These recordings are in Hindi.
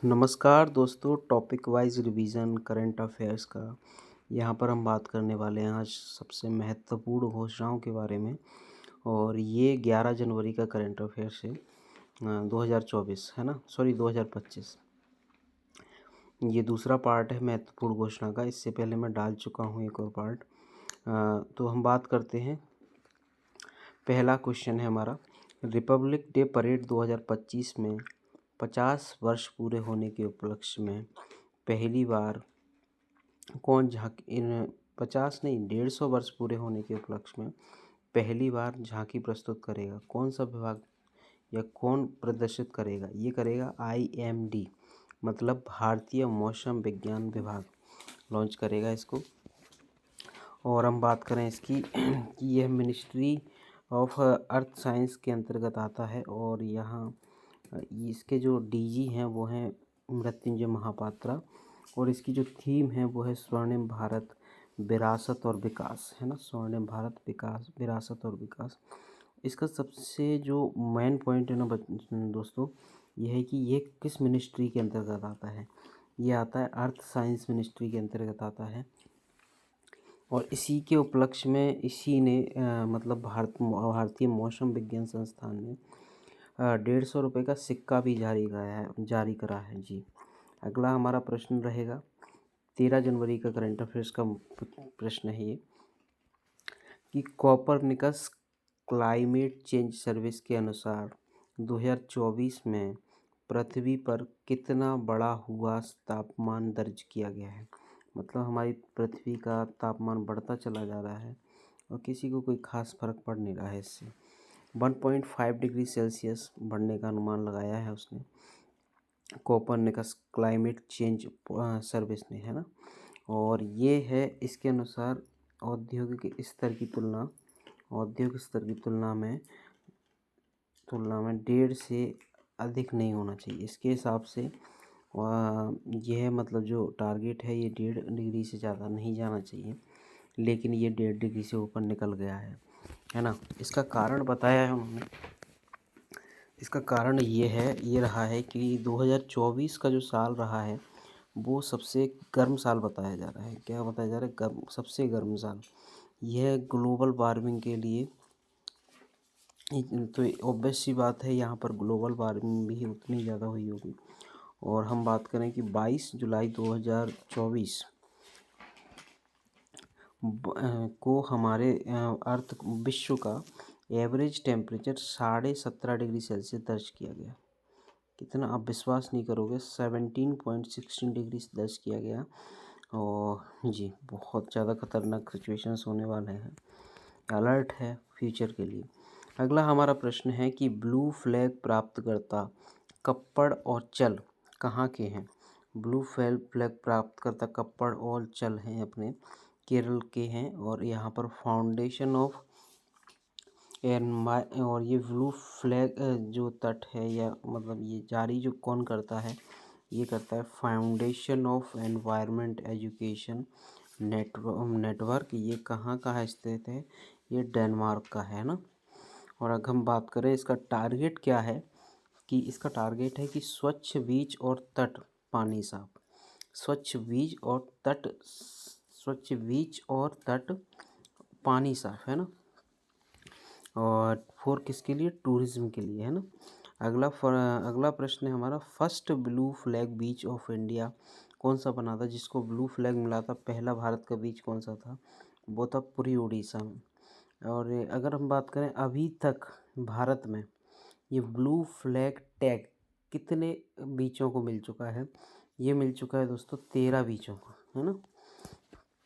नमस्कार दोस्तों, topic wise revision current affairs का। यहाँ पर हम बात करने वाले हैं आज सबसे महत्वपूर्ण घोषणाओं के बारे में। और ये 11 जनवरी का करंट अफेयर्स है 2024 है ना, सॉरी 2025। ये दूसरा पार्ट है महत्वपूर्ण घोषणा का। इससे पहले मैं डाल चुका हूँ एक और पार्ट। तो हम बात करते हैं। पहला क्वेश्चन है हमारा, रिपब्लिक डे परेड 2025 में 50 वर्ष पूरे होने के उपलक्ष्य में पहली बार कौन झांकी, इन 50 नहीं 150 वर्ष पूरे होने के उपलक्ष्य में पहली बार झांकी प्रस्तुत करेगा? कौन सा विभाग या कौन प्रदर्शित करेगा? ये करेगा IMD, मतलब भारतीय मौसम विज्ञान विभाग लॉन्च करेगा इसको। और हम बात करें इसकी कि यह मिनिस्ट्री ऑफ अर्थ साइंस के अंतर्गत आता है। और यहाँ इसके जो DG हैं वो हैं मृत्युंजय महापात्रा। और इसकी जो थीम है वो है स्वर्णिम भारत विरासत और विकास, है ना, स्वर्णिम भारत विकास विरासत और विकास। इसका सबसे जो मेन पॉइंट है ना दोस्तों, ये है कि ये किस मिनिस्ट्री के अंतर्गत आता है। ये आता है अर्थ साइंस मिनिस्ट्री के अंतर्गत आता है। और इसी के उपलक्ष्य में इसी ने मतलब भारतीय मौसम विज्ञान संस्थान ने 150 रुपये का सिक्का भी जारी करा है जी। अगला हमारा प्रश्न रहेगा 13 जनवरी का करंट अफेयर्स का प्रश्न है ये कि कोपरनिकस क्लाइमेट चेंज सर्विस के अनुसार 2024 में पृथ्वी पर कितना बड़ा हुआ तापमान दर्ज किया गया है। मतलब हमारी पृथ्वी का तापमान बढ़ता चला जा रहा है और किसी को कोई खास फर्क पड़ नहीं रहा है इससे। 1.5 डिग्री सेल्सियस बढ़ने का अनुमान लगाया है उसने, कोपरनिकस क्लाइमेट चेंज सर्विस ने, है ना। और ये है इसके अनुसार औद्योगिक स्तर की तुलना में 1.5 से अधिक नहीं होना चाहिए इसके हिसाब से। यह मतलब जो टारगेट है ये 1.5 डिग्री से ज़्यादा नहीं जाना चाहिए, लेकिन ये 1.5 डिग्री से ऊपर निकल गया है ना। इसका कारण बताया है उन्होंने। इसका कारण ये रहा है कि 2024 का जो साल रहा है वो सबसे गर्म साल बताया जा रहा है। क्या बताया जा रहा है? सबसे गर्म साल। यह ग्लोबल वार्मिंग के लिए तो ऑब्वियस सी बात है, यहाँ पर ग्लोबल वार्मिंग भी उतनी ज़्यादा हुई होगी। और हम बात करें कि 22 जुलाई 2024 को हमारे विश्व का एवरेज टेम्परेचर 17.5 डिग्री सेल्सियस दर्ज किया गया। कितना, आप विश्वास नहीं करोगे, 17.16 डिग्री दर्ज किया गया। और जी बहुत ज़्यादा खतरनाक सिचुएशंस होने वाले हैं, अलर्ट है फ्यूचर के लिए। अगला हमारा प्रश्न है कि ब्लू फ्लैग प्राप्तकर्ता कप्पड़ और चल कहाँ के हैं? ब्लू फ्लैग प्राप्तकर्ता कप्पड़ और चल हैं अपने केरल के हैं। और यहाँ पर फाउंडेशन ऑफ और ये ब्लू फ्लैग जो तट है या मतलब ये जारी जो कौन करता है, ये करता है foundation of environment education network. ये कहाँ का है स्थित है? ये डेनमार्क का है ना। और अगर हम बात करें इसका टारगेट क्या है, कि इसका टारगेट है कि स्वच्छ बीच और तट पानी साफ, स्वच्छ बीच और तट पानी साफ, है ना। और फोर किसके लिए? टूरिज्म के लिए, है ना। अगला प्रश्न है हमारा, first blue flag beach of India कौन सा बना था? जिसको ब्लू फ्लैग मिला था, पहला भारत का बीच कौन सा था? वो था पुरी, उड़ीसा में। और अगर हम बात करें अभी तक भारत में ये ब्लू फ्लैग टैग कितने बीचों को मिल चुका है? ये मिल चुका है दोस्तों 13 बीचों को, है ना।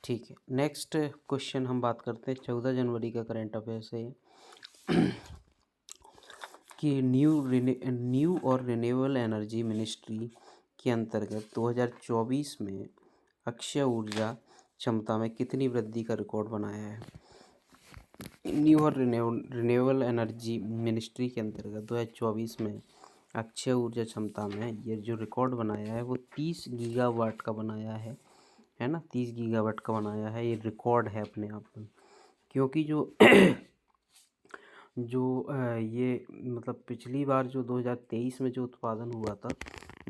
ठीक है, नेक्स्ट क्वेश्चन हम बात करते हैं 14 जनवरी का करंट अफेयर से कि न्यू और रिन्यूएबल एनर्जी मिनिस्ट्री के अंतर्गत 2024 में अक्षय ऊर्जा क्षमता में कितनी वृद्धि का रिकॉर्ड बनाया है? न्यू और रिन्यूएबल एनर्जी मिनिस्ट्री के अंतर्गत 2024 में अक्षय ऊर्जा क्षमता में ये जो रिकॉर्ड बनाया है वो 30 गीगावाट का बनाया है ना। 30 गीगावाट का बनाया है, ये रिकॉर्ड है अपने आप में। क्योंकि जो ये मतलब पिछली बार जो 2023 में जो उत्पादन हुआ था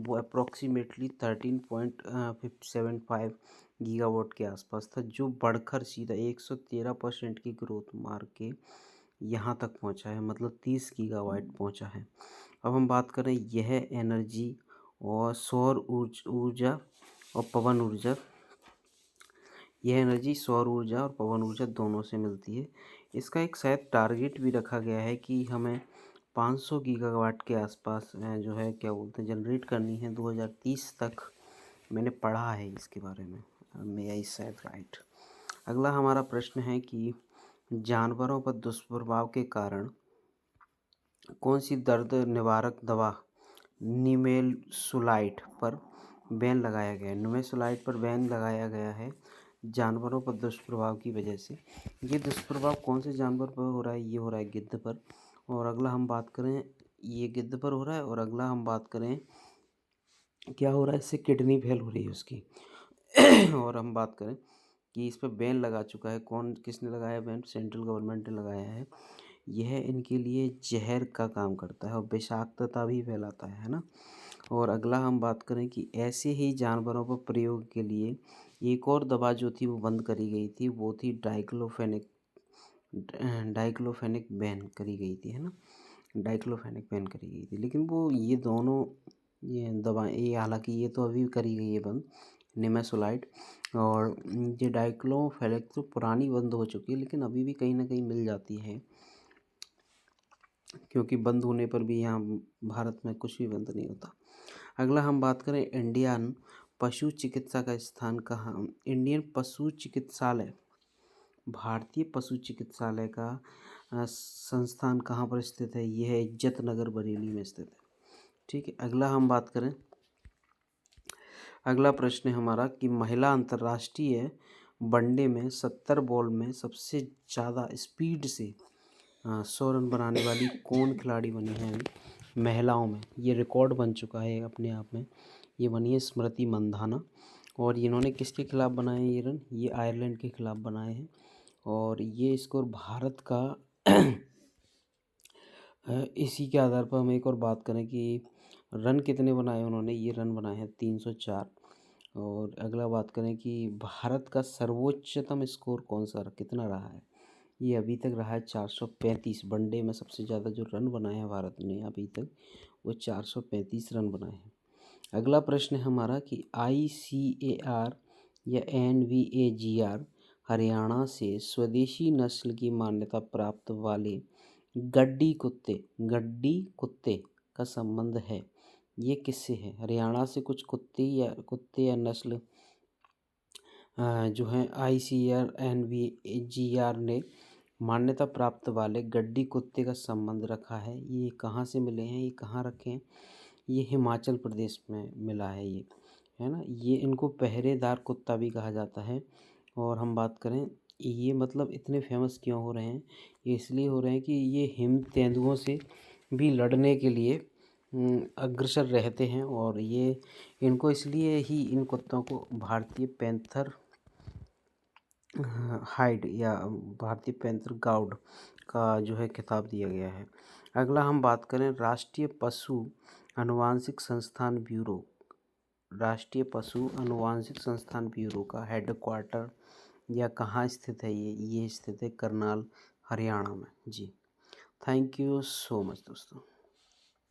वो अप्रॉक्सीमेटली 13.75 गीगावाट के आसपास था, जो बढ़कर सीधा 113% की ग्रोथ मार के यहाँ तक पहुँचा है, मतलब 30 गीगावाट पहुँचा है। अब हम बात करें यह एनर्जी और सौर ऊर्जा और पवन ऊर्जा, यह एनर्जी सौर ऊर्जा और पवन ऊर्जा दोनों से मिलती है। इसका एक शायद टारगेट भी रखा गया है कि हमें 500 गीगावाट के आसपास जो है क्या बोलते हैं जनरेट करनी है 2030 तक। मैंने पढ़ा है इसके बारे में, मे आई सेड राइट। अगला हमारा प्रश्न है कि जानवरों पर दुष्प्रभाव के कारण कौन सी दर्द निवारक दवा निमेसुलाइट पर बैन लगाया गया है। निमेसुलाइट पर बैन लगाया गया है जानवरों पर दुष्प्रभाव की वजह से। ये दुष्प्रभाव कौन से जानवर पर हो रहा है? ये हो रहा है गिद्ध पर। और अगला हम बात करें, ये गिद्ध पर हो रहा है। और अगला हम बात करें क्या हो रहा है, इससे किडनी फेल हो रही है उसकी। और हम बात करें कि इस पर बैन लगा चुका है, कौन किसने लगाया बैन? सेंट्रल गवर्नमेंट ने लगाया है। यह इनके लिए जहर का काम करता है और विषाक्तता भी फैलाता है ना। और अगला हम बात करें कि ऐसे ही जानवरों पर प्रयोग के लिए एक और दवा जो थी वो बंद करी गई थी, वो थी डाइक्लोफेनिक बैन करी गई थी, है ना। डाइक्लोफेनिक बैन करी गई थी, लेकिन वो ये दोनों ये दवाएँ, ये हालांकि ये तो अभी करी गई है बंद, निमेसुलाइट। और ये डाइक्लोफेनिक तो पुरानी बंद हो चुकी है, लेकिन अभी भी कहीं ना कहीं मिल जाती है, क्योंकि बंद होने पर भी यहाँ भारत में कुछ भी बंद नहीं होता। अगला हम बात करें इंडियन पशु चिकित्सा का स्थान कहाँ? इंडियन पशु चिकित्सालय, भारतीय पशु चिकित्सालय का संस्थान कहाँ पर स्थित है? यह है इज्जत नगर बरेली में स्थित है। ठीक है। अगला हम बात करें, अगला प्रश्न है हमारा कि महिला अंतर्राष्ट्रीय वनडे में 70 बॉल में सबसे ज़्यादा स्पीड से 100 रन बनाने वाली कौन खिलाड़ी बनी है महिलाओं में? ये रिकॉर्ड बन चुका है अपने आप में। ये बनी है स्मृति मंधाना। और इन्होंने किसके खिलाफ बनाए ये रन? ये आयरलैंड के खिलाफ बनाए हैं। और ये स्कोर भारत का इसी के आधार पर हम एक और बात करें कि रन कितने बनाए उन्होंने, ये रन बनाए हैं 304। और अगला बात करें कि भारत का सर्वोच्चतम स्कोर कौन सा कितना रहा है? ये अभी तक रहा है 435। वनडे में सबसे ज़्यादा जो रन बनाए हैं भारत ने अभी तक, वो 435 रन बनाए हैं। अगला प्रश्न है हमारा कि ICAR या NVAGR हरियाणा से स्वदेशी नस्ल की मान्यता प्राप्त वाले गड्डी कुत्ते का संबंध है। ये किससे है? हरियाणा से कुछ कुत्ते या नस्ल जो हैं ICAR NVAGR ने मान्यता प्राप्त वाले गड्डी कुत्ते का संबंध रखा है। ये कहाँ से मिले हैं, ये कहाँ रखे हैं? ये हिमाचल प्रदेश में मिला है, ये है ना। ये इनको पहरेदार कुत्ता भी कहा जाता है। और हम बात करें ये मतलब इतने फेमस क्यों हो रहे हैं? ये इसलिए हो रहे हैं कि ये हिम तेंदुओं से भी लड़ने के लिए अग्रसर रहते हैं। और ये इनको इसलिए ही इन कुत्तों को भारतीय पैंथर हाइड या भारतीय पैंथर गाउड का जो है खिताब दिया गया है। अगला हम बात करें राष्ट्रीय पशु अनुवांशिक संस्थान ब्यूरो, राष्ट्रीय पशु अनुवांशिक संस्थान ब्यूरो का हेडक्वार्टर या कहाँ स्थित है? ये स्थित है करनाल, हरियाणा में। जी, थैंक यू सो मच दोस्तों।